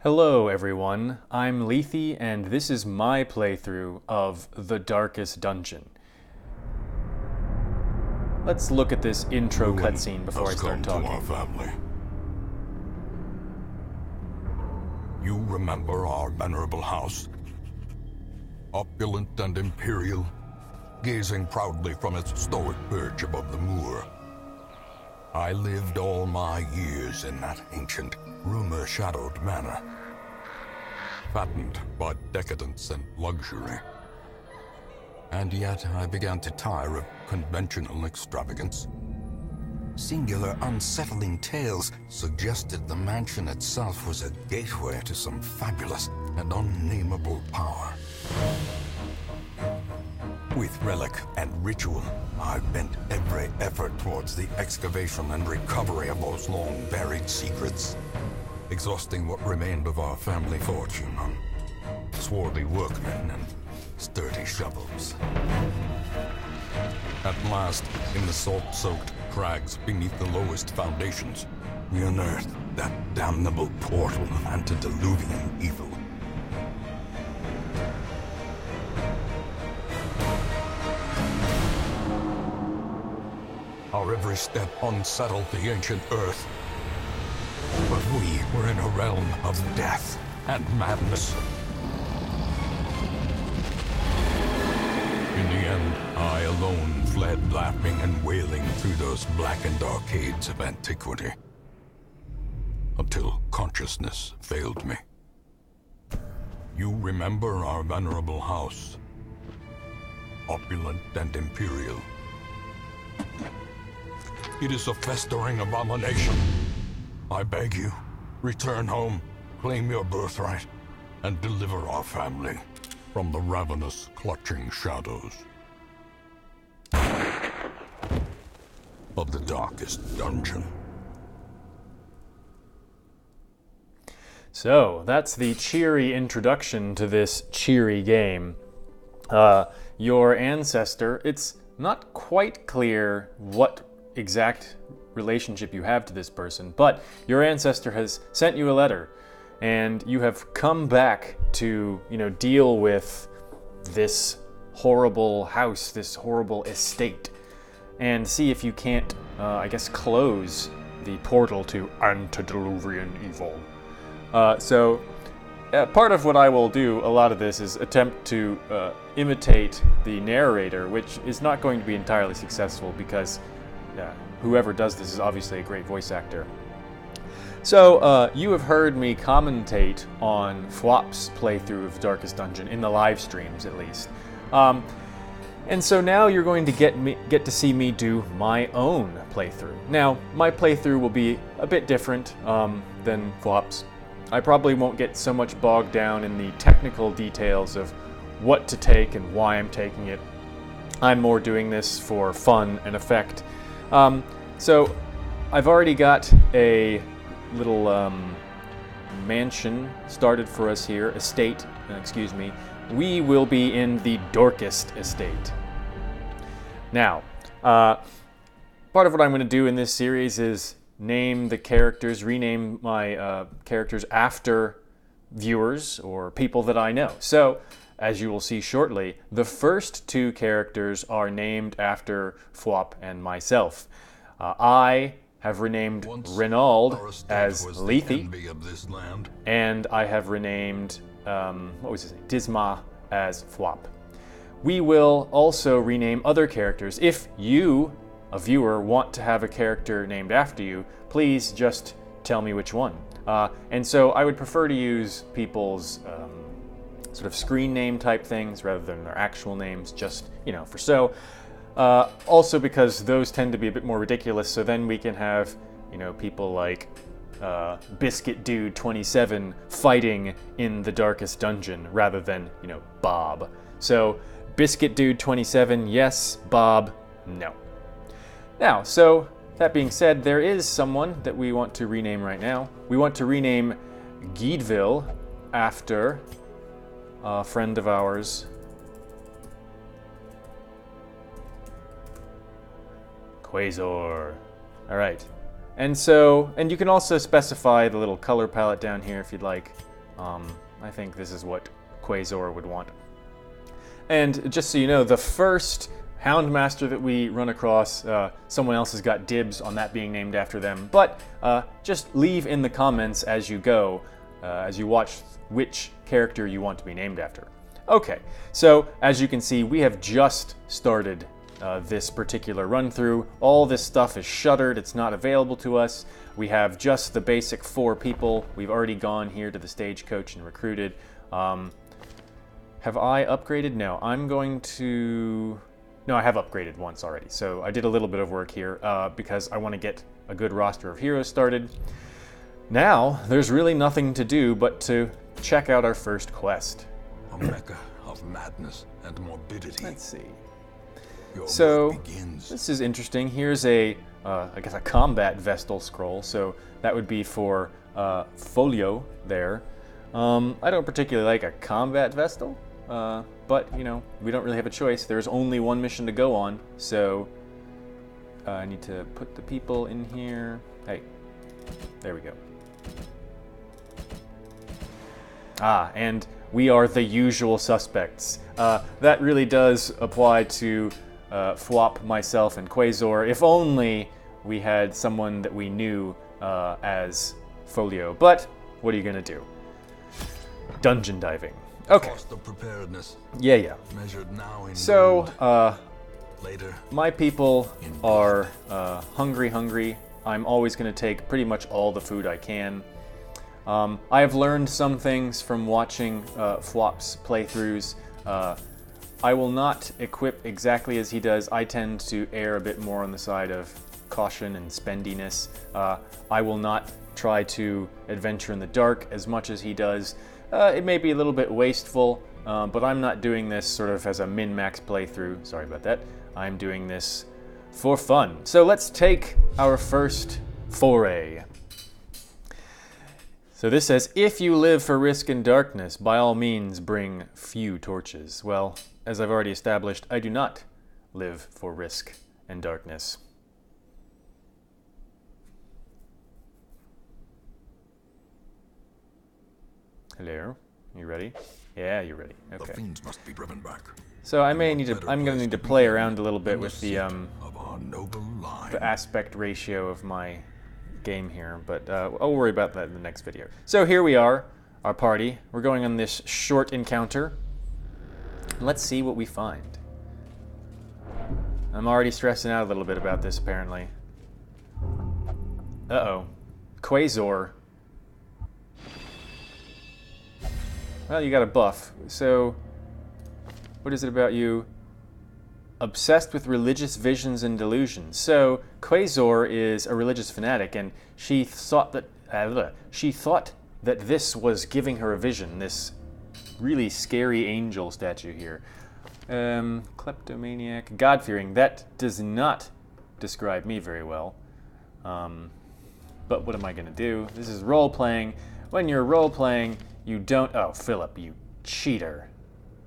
Hello everyone, I'm Lethe and this is my playthrough of The Darkest Dungeon. Let's look at this intro cutscene before I start talking. To our family. You remember our venerable house? Opulent and imperial, gazing proudly from its stoic perch above the moor. I lived all my years in that ancient, rumor-shadowed manor, fattened by decadence and luxury. And yet I began to tire of conventional extravagance. Singular, unsettling tales suggested the mansion itself was a gateway to some fabulous and unnameable power. With relic and ritual, I've bent every effort towards the excavation and recovery of those long-buried secrets, exhausting what remained of our family fortune on swarthy workmen and sturdy shovels. At last, in the salt-soaked crags beneath the lowest foundations, we unearthed that damnable portal of antediluvian evil. Our every step unsettled the ancient earth. But we were in a realm of death and madness. In the end, I alone fled laughing and wailing through those blackened arcades of antiquity, until consciousness failed me. You remember our venerable house, opulent and imperial. It is a festering abomination. I beg you, return home, claim your birthright, and deliver our family from the ravenous, clutching shadows of the darkest dungeon. So, that's the cheery introduction to this cheery game. Your ancestor, it's not quite clear what exact relationship you have to this person, but your ancestor has sent you a letter and you have come back to, deal with this horrible house, this horrible estate, and see if you can't, close the portal to antediluvian evil. Part of what I will do, a lot of this, is attempt to imitate the narrator, which is not going to be entirely successful because whoever does this is obviously a great voice actor. So, you have heard me commentate on Phwop's playthrough of Darkest Dungeon, in the live streams at least. And so now you're going to get to see me do my own playthrough. Now, my playthrough will be a bit different than Phwop's. I probably won't get so much bogged down in the technical details of what to take and why I'm taking it. I'm more doing this for fun and effect. So I've already got a little mansion started for us here, We will be in the Darkest Estate. Now, part of what I'm going to do in this series is name the characters, rename my characters after viewers or people that I know. So, as you will see shortly, the first two characters are named after Phwop and myself. I have renamed Renauld as Lethe, and I have renamed, Disma as Phwop. We will also rename other characters. If you, a viewer, want to have a character named after you, please just tell me which one. And so I would prefer to use people's sort of screen name type things rather than their actual names, just, for so. Also because those tend to be a bit more ridiculous, so then we can have, people like Biscuit Dude 27 fighting in the Darkest Dungeon rather than, Bob. So, Biscuit Dude 27, yes. Bob, no. Now, so that being said, there is someone that we want to rename right now. We want to rename Guideville after a friend of ours, Quasar. All right. And you can also specify the little color palette down here if you'd like. I think this is what Quasar would want. And just so you know, the first Hound Master that we run across, someone else has got dibs on that being named after them, but just leave in the comments as you go, as you watch, which character you want to be named after. Okay, so as you can see, we have just started this particular run through. All this stuff is shuttered, it's not available to us. We have just the basic 4 people. We've already gone here to the stagecoach and recruited. Have I upgraded? No, I'm going to... No, I have upgraded once already. So I did a little bit of work here because I want to get a good roster of heroes started. Now, there's really nothing to do but to check out our first quest. A mecca of madness and morbidity. Let's see. Your So, work begins. this is interesting. Here's a, I guess a combat Vestal scroll. So that would be for Folio there. I don't particularly like a combat Vestal. But, you know, we don't really have a choice. There's only one mission to go on, so I need to put the people in here. Hey, there we go. Ah, and we are the usual suspects. That really does apply to Phwop, myself, and Quasar. If only we had someone that we knew as Folio. But what are you going to do? Dungeon diving. Okay. Cost of preparedness Yeah. measured now in So, gold. Later. my people are hungry. I'm always going to take pretty much all the food I can. I have learned some things from watching Phwop's playthroughs. I will not equip exactly as he does. I tend to err a bit more on the side of caution and spendiness. I will not try to adventure in the dark as much as he does. It may be a little bit wasteful, but I'm not doing this sort of as a min-max playthrough. Sorry about that. I'm doing this for fun. So let's take our first foray. So this says, if you live for risk and darkness, by all means bring few torches. Well, as I've already established, I do not live for risk and darkness. Hello, you ready? Yeah, you're ready. The Okay. fiends must be driven back. So I may need to. I'm going to need to play around a little bit with the Of our noble line. aspect ratio of my game here, but I'll worry about that in the next video. So here we are, our party. We're going on this short encounter. Let's see what we find. I'm already stressing out a little bit about this, apparently. Uh-oh. Quasar. Well, you got a buff. So, what is it about you? Obsessed with religious visions and delusions. So, Quasar is a religious fanatic, and she thought that this was giving her a vision. This really scary angel statue here. Kleptomaniac, God-fearing. That does not describe me very well. But what am I going to do? This is role-playing. When you're role-playing, you don't... Oh, Phwop, you cheater.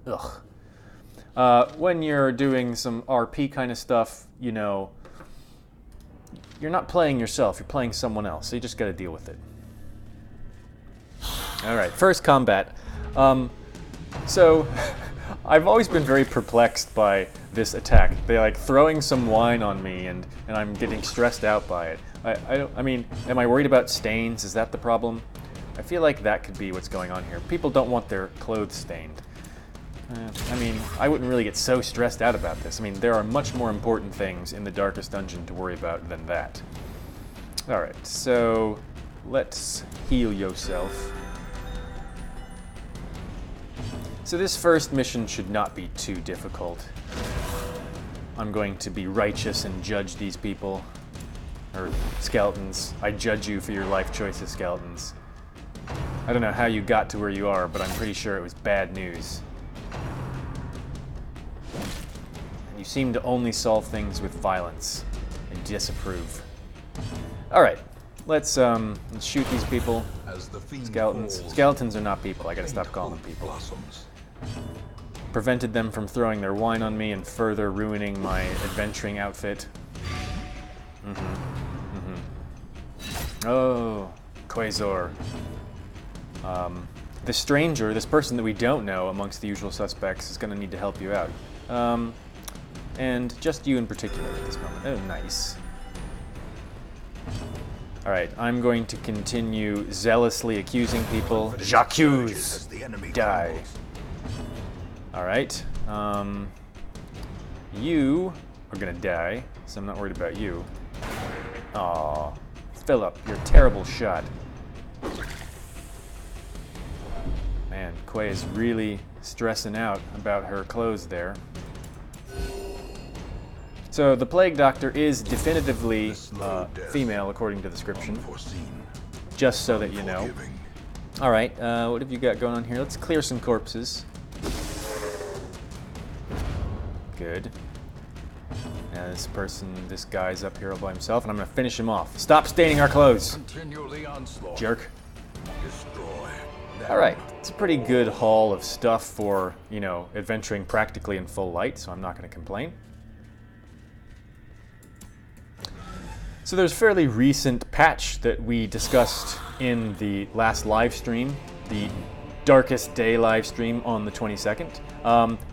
Ugh. When you're doing some RP kind of stuff, you know, you're not playing yourself, you're playing someone else, so you just gotta deal with it. Alright, first combat. So, I've always been very perplexed by this attack. They're like throwing some wine on me, and I'm getting stressed out by it. I mean, am I worried about stains? Is that the problem? I feel like that could be what's going on here. People don't want their clothes stained. I mean, I wouldn't really get so stressed out about this. I mean, there are much more important things in the darkest dungeon to worry about than that. Alright, so let's heal yourself. So this first mission should not be too difficult. I'm going to be righteous and judge these people. Or skeletons. I judge you for your life choices, skeletons. I don't know how you got to where you are, but I'm pretty sure it was bad news. You seem to only solve things with violence. I disapprove. Alright, let's shoot these people. As the fiend Skeletons. falls, Skeletons are not people. I gotta stop faint calling them hope people. blossoms. Prevented them from throwing their wine on me and further ruining my adventuring outfit. Oh, Quasar. the stranger, this person that we don't know amongst the usual suspects, is going to need to help you out. And just you in particular at this moment. Oh, nice. Alright, I'm going to continue zealously accusing people. J'accuse! Die. Alright, you are gonna die, so I'm not worried about you. Aw, Phwop, you're a terrible shot. Man, Quay is really stressing out about her clothes there. So the Plague Doctor is definitively female, according to the description. Just so that you know. Alright, what have you got going on here? Let's clear some corpses. Good. Now this guy's up here all by himself, and I'm gonna finish him off. Stop staining our clothes! Jerk. Alright, it's a pretty good haul of stuff for, you know, adventuring practically in full light, so I'm not gonna complain. So there's a fairly recent patch that we discussed in the last live stream, the Darkest Day live stream on the 22nd.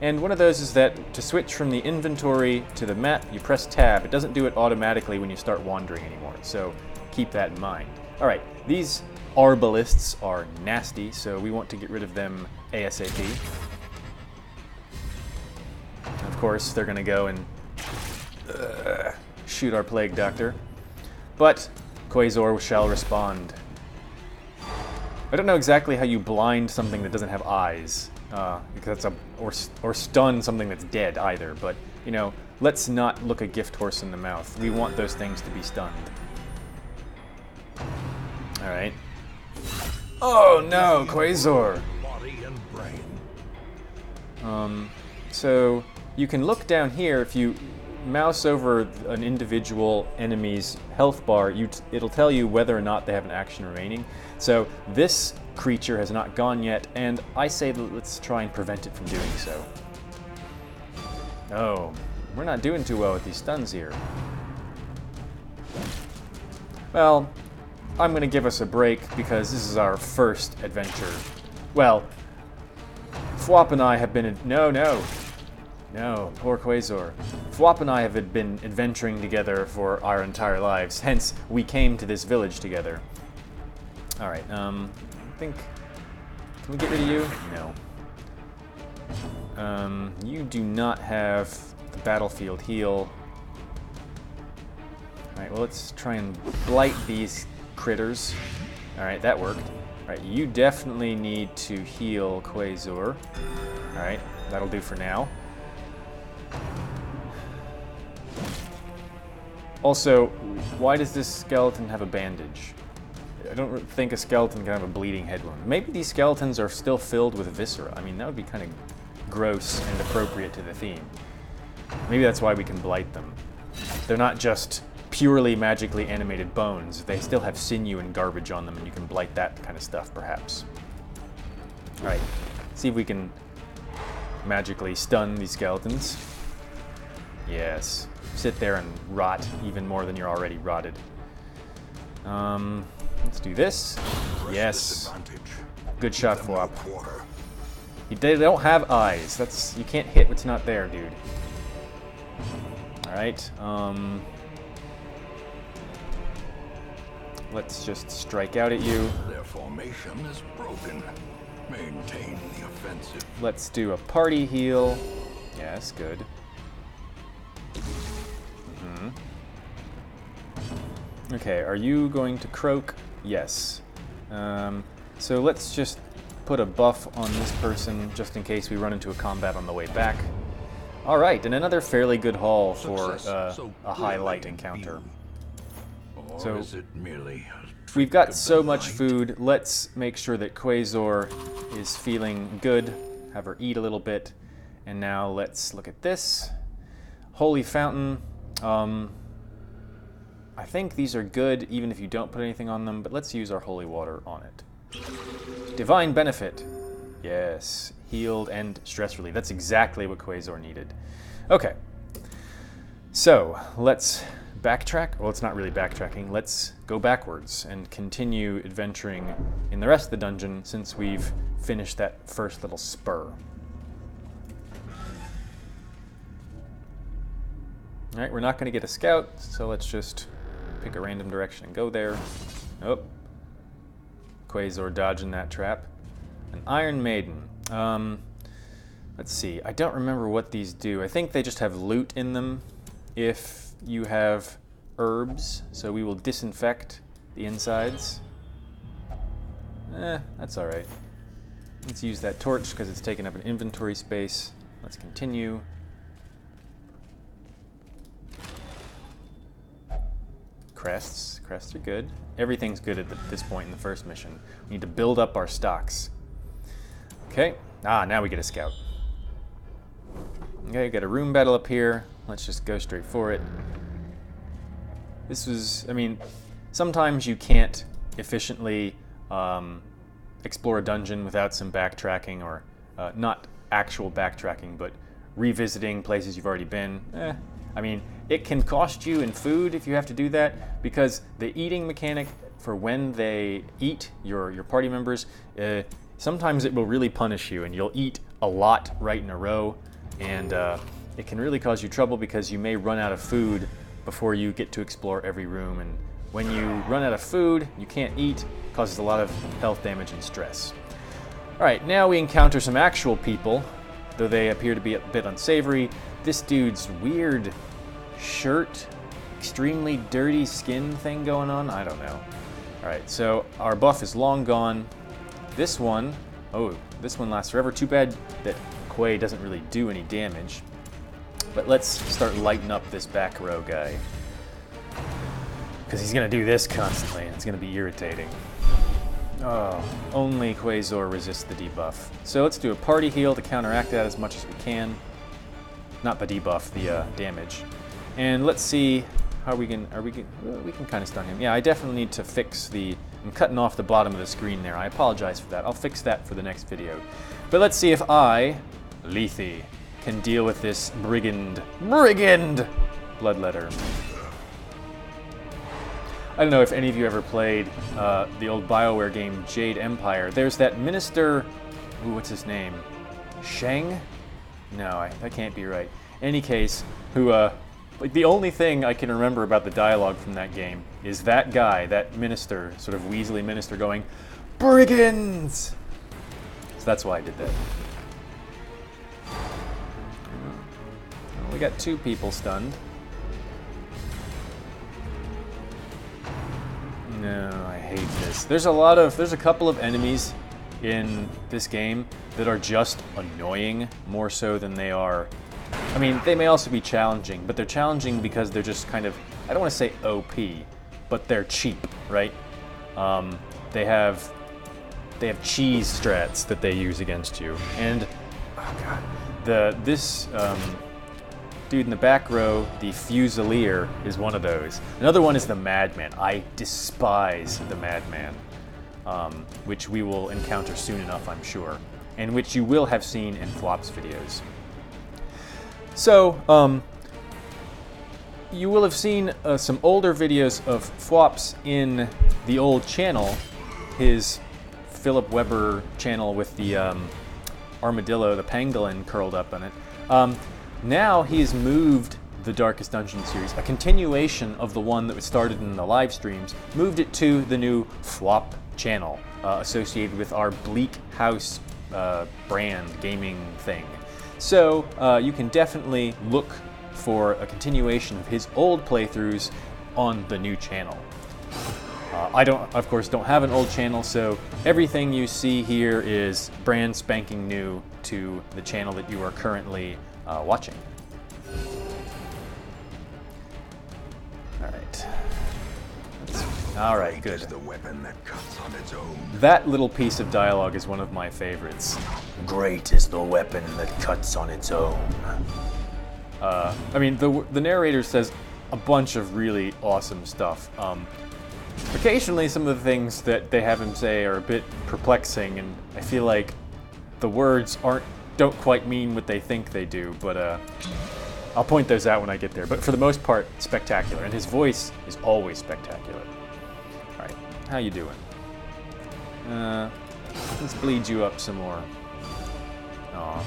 And one of those is that to switch from the inventory to the map, you press tab. It doesn't do it automatically when you start wandering anymore, so keep that in mind. Alright, these arbalists are nasty, so we want to get rid of them ASAP. Of course, they're going to go and shoot our Plague Doctor. But Quasar shall respond. I don't know exactly how you blind something that doesn't have eyes, because that's or stun something that's dead either. But you know, let's not look a gift horse in the mouth. We want those things to be stunned. All right. Oh no, Quasar! So you can look down here if you mouse over an individual enemy's health bar, it'll tell you whether or not they have an action remaining. So this creature has not gone yet, and I say that let's try and prevent it from doing so. Oh, we're not doing too well with these stuns here. Well, I'm going to give us a break because this is our first adventure. Well, Phwop and I have been... No, poor Quasar. Phwop and I have been adventuring together for our entire lives, hence we came to this village together. Alright, I think... Can we get rid of you? No. You do not have the battlefield heal. Alright, well let's try and blight these critters. Alright, that worked. Alright, you definitely need to heal Quasar. Alright, that'll do for now. Also, why does this skeleton have a bandage? I don't think a skeleton can have a bleeding head wound. Maybe these skeletons are still filled with viscera. I mean, that would be kind of gross and appropriate to the theme. Maybe that's why we can blight them. They're not just purely magically animated bones. They still have sinew and garbage on them, and you can blight that kind of stuff, perhaps. Alright, see if we can magically stun these skeletons. Yes. Sit there and rot even more than you're already rotted. Let's do this. Yes. Good shot, Phwop. They don't have eyes. You can't hit what's not there, dude. Alright, let's just strike out at you. Their formation is broken. Maintain the offensive. Let's do a party heal. Yes, good. Okay, are you going to croak? Yes. So let's just put a buff on this person just in case we run into a combat on the way back. Alright, and another fairly good haul for a highlight encounter. So we've got so much food, let's make sure that Quasar is feeling good, have her eat a little bit, and now let's look at this. Holy Fountain. I think these are good even if you don't put anything on them, but let's use our holy water on it. Divine Benefit. Yes, healed and stress relief. That's exactly what Quasar needed. Okay, so let's backtrack. Well, it's not really backtracking. Let's go backwards and continue adventuring in the rest of the dungeon since we've finished that first little spur. Alright, we're not going to get a scout, so let's just pick a random direction and go there. Oh. Quasar dodging that trap. An Iron Maiden. Let's see. I don't remember what these do. I think they just have loot in them if you have herbs, so we will disinfect the insides. That's alright. Let's use that torch because it's taking up an inventory space. Let's continue. Crests. Crests are good. Everything's good at this point in the first mission. We need to build up our stocks. Okay. Now we get a scout. Okay, got a room battle up here. Let's just go straight for it. This was, I mean, sometimes you can't efficiently explore a dungeon without some backtracking, or not actual backtracking, but revisiting places you've already been. I mean, it can cost you in food if you have to do that, because the eating mechanic for when they eat your party members, sometimes it will really punish you, and you'll eat a lot right in a row, and it can really cause you trouble because you may run out of food before you get to explore every room, and when you run out of food, you can't eat, it causes a lot of health damage and stress. Alright, now we encounter some actual people, though they appear to be a bit unsavory. This dude's weird shirt, extremely dirty skin thing going on, I don't know. Alright, so our buff is long gone. This one lasts forever. Too bad that Quay doesn't really do any damage. But let's start lighting up this back row guy, because he's going to do this constantly, and it's going to be irritating. Oh, only Quasar resists the debuff. So let's do a party heal to counteract that as much as we can. Not the debuff, the damage. And let's see how we can, well, we can kind of stun him. Yeah, I definitely need to fix I'm cutting off the bottom of the screen there. I apologize for that. I'll fix that for the next video. But let's see if I, Lethe, can deal with this brigand bloodletter. I don't know if any of you ever played the old BioWare game Jade Empire. There's that minister, what's his name? Sheng? No, that can't be right. In any case, who, like, the only thing I can remember about the dialogue from that game is that guy, that minister, sort of Weasley minister going, "Brigands!" So that's why I did that. Well, we got 2 people stunned. No, I hate this. There's a couple of enemies in this game that are just annoying, more so than they are. I mean, they may also be challenging, but they're challenging because they're just kind of, I don't want to say OP, but they're cheap, right? They have cheese strats that they use against you, and oh god, this dude in the back row, the Fusilier, is one of those. Another one is the Madman. I despise the Madman, which we will encounter soon enough, I'm sure, and which you will have seen in Phwop's videos. So, you will have seen some older videos of Phwop's in the old channel, his Philip Weber channel with the armadillo, the pangolin curled up on it. Now he's moved the Darkest Dungeon series, a continuation of the one that was started in the live streams, moved it to the new Phwop channel, associated with our BleakHaus brand gaming thing. So you can definitely look for a continuation of his old playthroughs on the new channel. I of course don't have an old channel, so everything you see here is brand spanking new to the channel that you are currently watching. All right, good. Is the weapon that cuts on its own. That little piece of dialogue is one of my favorites. Great is the weapon that cuts on its own. I mean, the narrator says a bunch of really awesome stuff. Occasionally, some of the things that they have him say are a bit perplexing, and I feel like the words don't quite mean what they think they do. But I'll point those out when I get there, but for the most part, spectacular. And his voice is always spectacular. All right, how you doing? Let's bleed you up some more. Aw.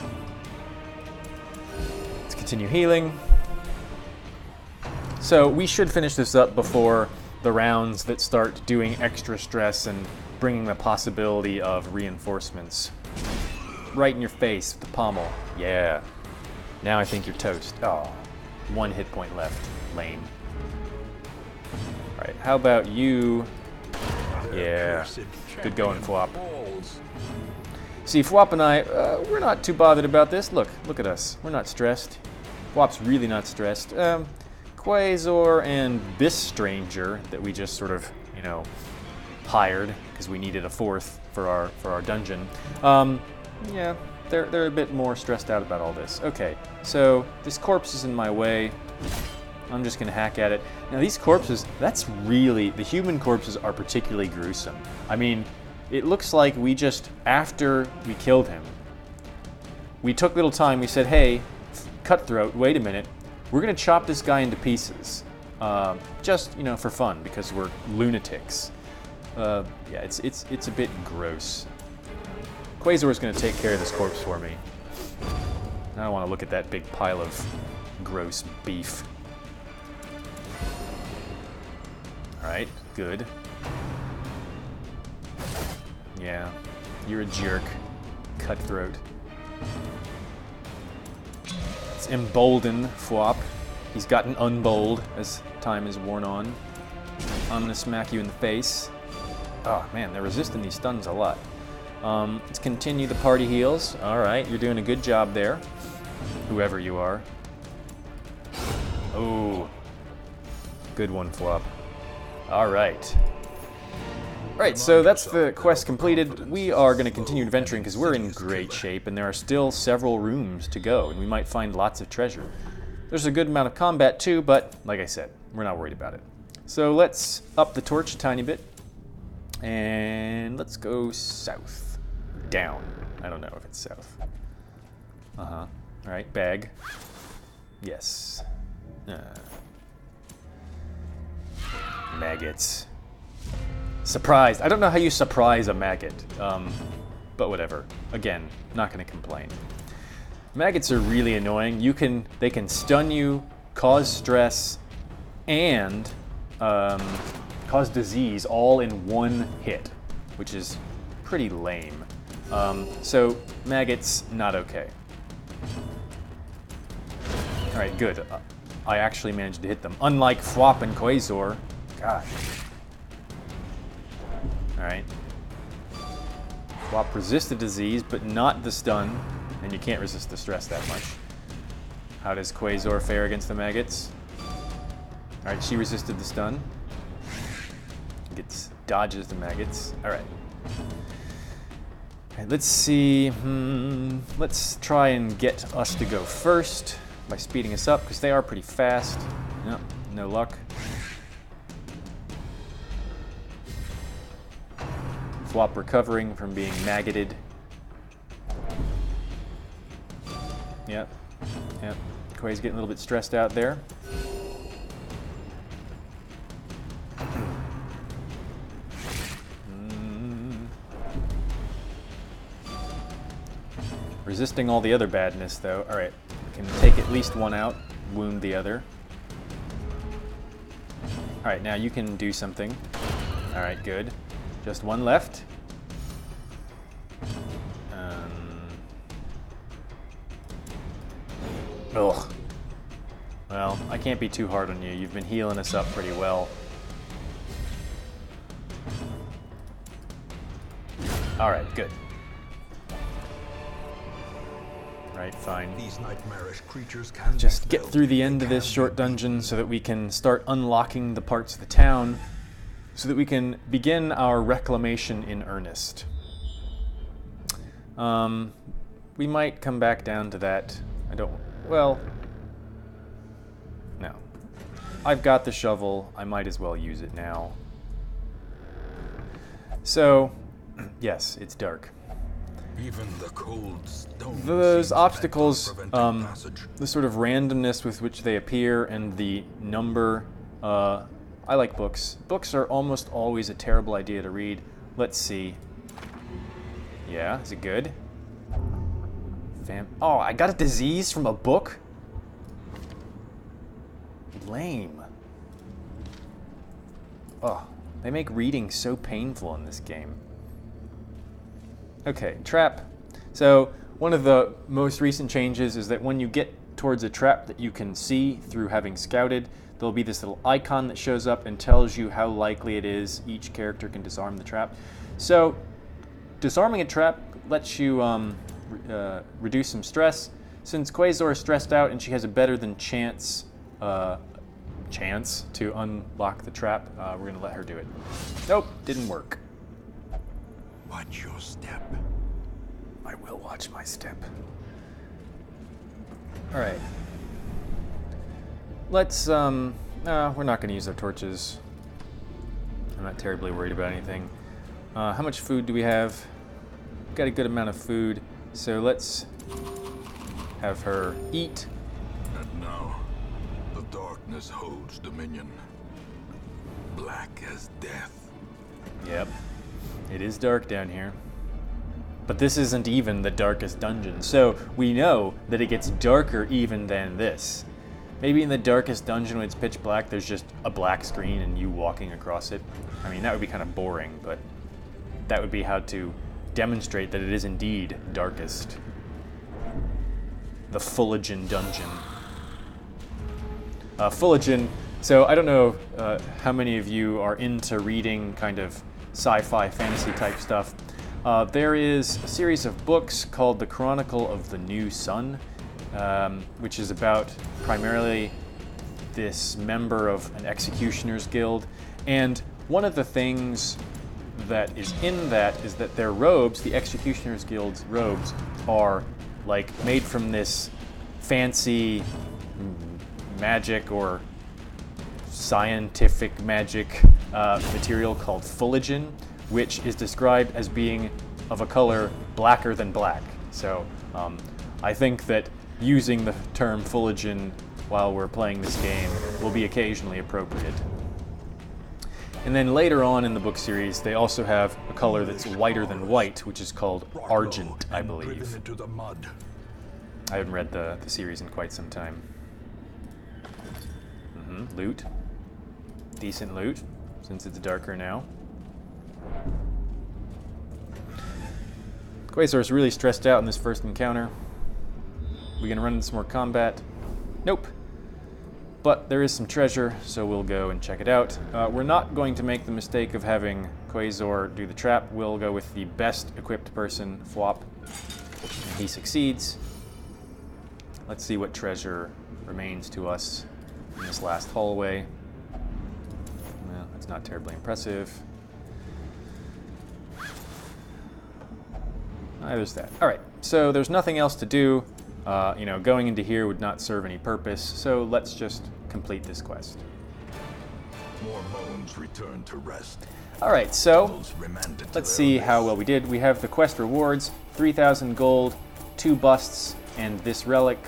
Let's continue healing. So we should finish this up before the rounds that start doing extra stress and bringing the possibility of reinforcements. Right in your face with the pommel. Yeah. Now I think you're toast. Oh, 1 hit point left. Lame. All right, how about you? Yeah. Good going, Phwop. See, Phwop and I, we're not too bothered about this. Look at us. We're not stressed. Phwop's really not stressed. Quasar and this stranger that we just sort of, you know, hired because we needed a 4th for our dungeon. Yeah, they're a bit more stressed out about all this. Okay, so this corpse is in my way. I'm just gonna hack at it. Now these corpses, that's really, the human corpses are particularly gruesome. I mean, it looks like we just, after we killed him, we took a little time, we said, hey, Cutthroat, wait a minute, we're gonna chop this guy into pieces. Just, you know, for fun, because we're lunatics. Yeah, it's a bit gross. Quasar's gonna take care of this corpse for me. I don't want to look at that big pile of gross beef. Alright, good. Yeah, you're a jerk, Cutthroat. Let's embolden Phwop. He's gotten unbold as time is worn on. I'm gonna smack you in the face. Oh man, they're resisting these stuns a lot. Let's continue the party heals. Alright, you're doing a good job there. Whoever you are. Oh. Good one, Phwop. Alright. Alright, so that's the quest completed. We are going to continue adventuring because we're in great shape and there are still several rooms to go and we might find lots of treasure. There's a good amount of combat too, but like I said, we're not worried about it. So let's up the torch a tiny bit and let's go south. Down. I don't know if it's south. Uh-huh. Alright, bag. Yes. Maggots. Surprised. I don't know how you surprise a maggot, but whatever. Again, not going to complain. Maggots are really annoying. They can stun you, cause stress, and cause disease all in one hit, which is pretty lame. So maggots, not okay. All right, good. I actually managed to hit them, unlike Phwop and Quasar. Gosh. All right. Phwop resists the disease, but not the stun, and you can't resist the stress that much. How does Quasar fare against the maggots? All right, she resisted the stun. Dodges the maggots. All right. Okay, let's see. Let's try and get us to go first by speeding us up, because they are pretty fast. Nope, no luck. Phwop recovering from being maggoted. Yep. Quay's getting a little bit stressed out there. Resisting all the other badness, though. All right, we can take at least one out, wound the other. All right, now you can do something. All right, good. Just one left. Ugh. Well, I can't be too hard on you. You've been healing us up pretty well. All right, good. Right, fine. These nightmarish creatures can just get through the end of this short dungeon so that we can start unlocking the parts of the town so that we can begin our reclamation in earnest. We might come back down to that. Well, no. I've got the shovel. I might as well use it now. So, yes, it's dark. Even the cold stone those seems obstacles, bent on preventing passage. the sort of randomness with which they appear and the number, I like books. Books are almost always a terrible idea to read. Let's see. Yeah, is it good? Oh, I got a disease from a book? Lame. Oh, they make reading so painful in this game. Okay, trap. So one of the most recent changes is that when you get towards a trap that you can see through having scouted, there'll be this little icon that shows up and tells you how likely it is each character can disarm the trap. So disarming a trap lets you reduce some stress. Since Quasar is stressed out and she has a better than chance to unlock the trap, we're gonna let her do it. Nope, didn't work. Watch your step. I will watch my step. All right. Let's, we're not gonna use our torches. I'm not terribly worried about anything. How much food do we have? Got a good amount of food, so let's have her eat. And now, the darkness holds dominion. Black as death. Yep, it is dark down here. But this isn't even the darkest dungeon, so we know that it gets darker even than this. Maybe in the darkest dungeon when it's pitch black, there's just a black screen and you walking across it. I mean, that would be kind of boring, but that would be how to demonstrate that it is indeed darkest. The Phwop dungeon. Phwop, so I don't know how many of you are into reading kind of sci-fi fantasy type stuff. There is a series of books called The Chronicle of the New Sun, which is about primarily this member of an executioner's guild. And one of the things that is in that is that their robes, the executioner's guild's robes, are like made from this fancy magic or scientific magic material called Phwop, which is described as being of a color blacker than black. So I think that using the term Phwop while we're playing this game will be occasionally appropriate. And then later on in the book series, they also have a color that's whiter than white, which is called Argent, I believe. Into the mud. I haven't read the series in quite some time. Loot. Decent loot, since it's darker now. Quasar's really stressed out in this first encounter. We gonna run into some more combat? Nope. But there is some treasure, so we'll go and check it out. We're not going to make the mistake of having Quasar do the trap. We'll go with the best equipped person, Phwop, and he succeeds. Let's see what treasure remains to us in this last hallway. Well, that's not terribly impressive. There's that. All right, so there's nothing else to do. Going into here would not serve any purpose, so let's just complete this quest. More bones return to rest. All right, so Those remanded to let's their see abyss. how well we did. We have the quest rewards, 3,000 gold, 2 busts, and this relic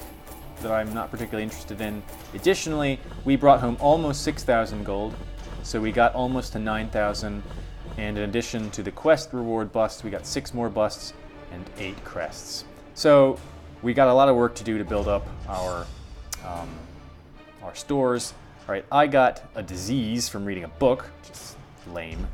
that I'm not particularly interested in. Additionally, we brought home almost 6,000 gold, so we got almost to 9,000. And in addition to the quest reward busts, we got 6 more busts and 8 crests. So we got a lot of work to do to build up our stores. All right, I got a disease from reading a book, which is lame.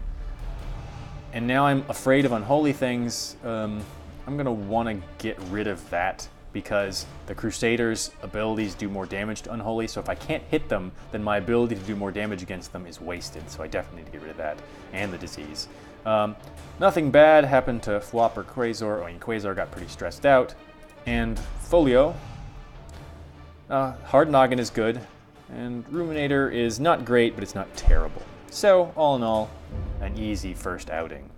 And now I'm afraid of unholy things. I'm gonna want to get rid of that because the Crusaders' abilities do more damage to unholy. So if I can't hit them, then my ability to do more damage against them is wasted. So I definitely need to get rid of that and the disease. Nothing bad happened to Phwop or Quasar. I mean, Quasar got pretty stressed out. And Folio, Hard Noggin is good, and Ruminator is not great, but it's not terrible. So, all in all, an easy first outing.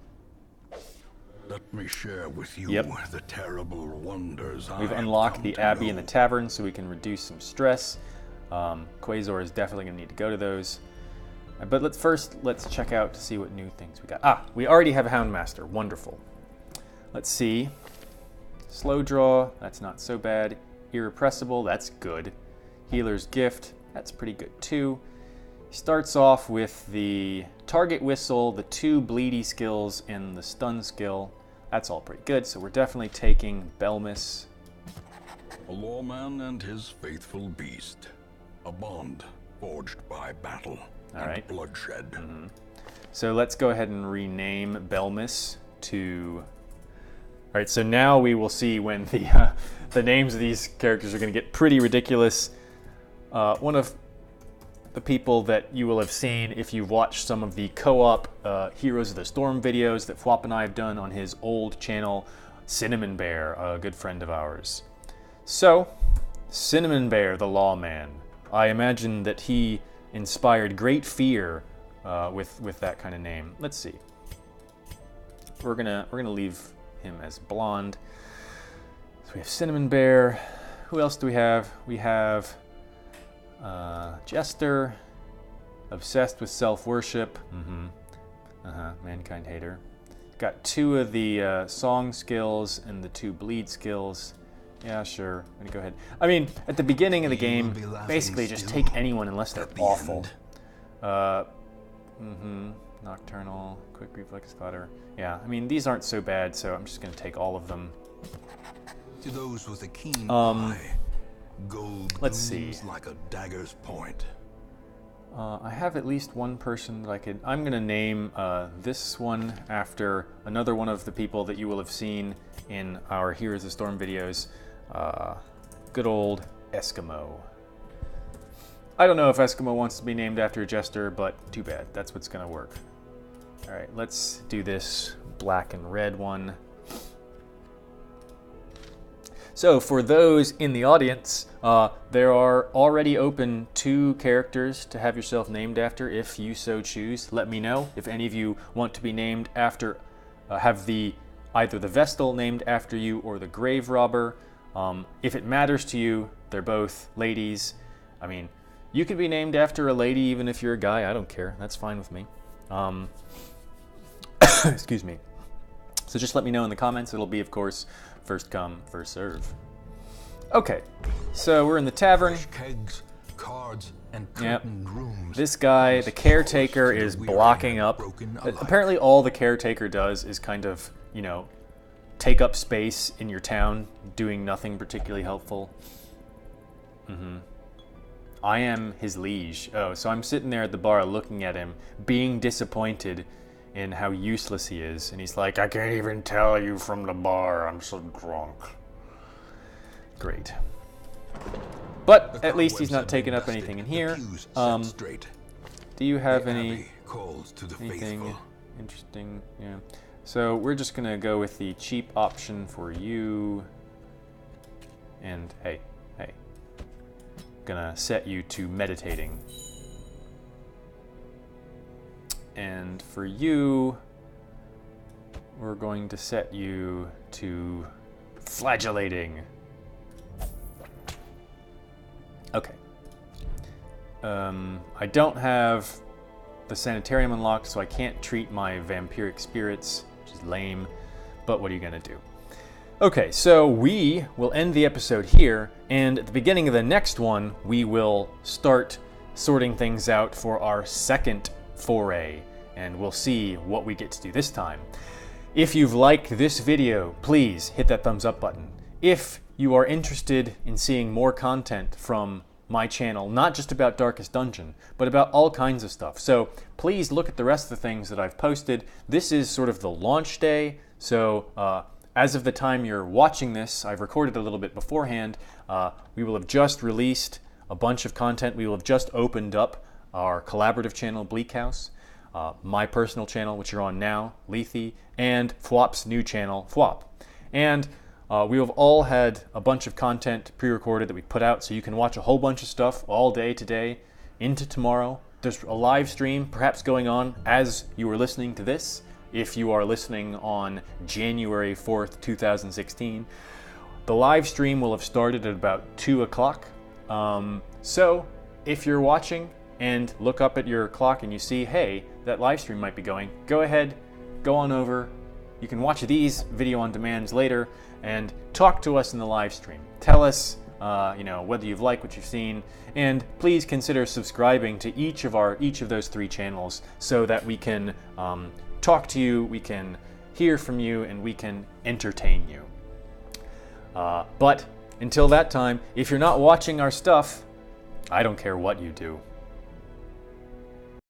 Let me share with you Yep. the terrible wonders We've I have unlocked come the to Abbey know. and the Tavern, so we can reduce some stress. Quasar is definitely going to need to go to those. But let's check out to see what new things we got. We already have a Hound Master. Wonderful. Let's see. Slow draw, that's not so bad. Irrepressible, that's good. Healer's Gift, that's pretty good too. He starts off with the target whistle, the 2 bleedy skills, and the stun skill. That's all pretty good, so we're definitely taking Belmis. A lawman and his faithful beast. A bond forged by battle and bloodshed. So let's go ahead and rename Belmis to... Alright, so now we will see when the names of these characters are going to get pretty ridiculous. One of the people that you will have seen if you've watched some of the co-op Heroes of the Storm videos that Phwop and I have done on his old channel, Cinnamon Bear, a good friend of ours. So, Cinnamon Bear, the lawman. I imagine that he inspired great fear with that kind of name. Let's see. We're gonna leave him as blonde. So we have Cinnamon Bear. Who else do we have? We have Jester, obsessed with self-worship. Mankind hater. Got 2 of the song skills and the 2 bleed skills. Yeah, sure. I'm gonna go ahead. I mean, at the beginning of the game, basically just take anyone unless they're awful. Nocturnal, quick reflex spotter. Yeah, I mean, these aren't so bad, so I'm just gonna take all of them. To those with a keen eye, gold let's see. gleams like a dagger's point. I have at least one person that I could... I'm going to name this one after another one of the people that you will have seen in our Heroes of Storm videos. Good old Eskimo. I don't know if Eskimo wants to be named after a Jester, but too bad. That's what's going to work. Alright, let's do this black and red one. So for those in the audience, there are already open 2 characters to have yourself named after if you so choose. Let me know if any of you want to be named after, have either the Vestal named after you or the Grave Robber. If it matters to you, they're both ladies. I mean, you could be named after a lady even if you're a guy. I don't care. That's fine with me. Excuse me. So just let me know in the comments. It'll be, of course, first come, first serve. Okay, so we're in the tavern. Kegs, cards, and curtained rooms. This guy, the caretaker, is blocking up. Apparently all the caretaker does is kind of, you know, take up space in your town, doing nothing particularly helpful. I am his liege. Oh, so I'm sitting there at the bar looking at him, being disappointed in how useless he is. And he's like, I can't even tell you from the bar. I'm so drunk. Great. But at least he's not taking up anything in here. Do you have anything interesting? Yeah. So we're just going to go with the cheap option for you. And hey. Gonna set you to meditating. And for you, we're going to set you to flagellating. Okay. I don't have the sanitarium unlocked, so I can't treat my vampiric spirits, which is lame, but what are you gonna do? Okay, so we will end the episode here, and at the beginning of the next one, we will start sorting things out for our second foray, and we'll see what we get to do this time. If you've liked this video, please hit that thumbs up button. If you are interested in seeing more content from my channel, not just about Darkest Dungeon, but about all kinds of stuff, so please look at the rest of the things that I've posted. This is sort of the launch day, so as of the time you're watching this, I've recorded a little bit beforehand. We will have just released a bunch of content. We will have just opened up our collaborative channel, BleakHaus, my personal channel, which you're on now, Lethe, and Phwop's new channel, Phwop. And we have all had a bunch of content pre-recorded that we put out, so you can watch a whole bunch of stuff all day today into tomorrow. There's a live stream perhaps going on as you are listening to this. If you are listening on January 4th, 2016, the live stream will have started at about 2 o'clock. So if you're watching and look up at your clock and you see, hey, that live stream might be going, go ahead, go on over, you can watch these video on demands later and talk to us in the live stream. Tell us, whether you've liked what you've seen, and please consider subscribing to each of those 3 channels so that we can talk to you, we can hear from you, and we can entertain you. But until that time, if you're not watching our stuff, I don't care what you do.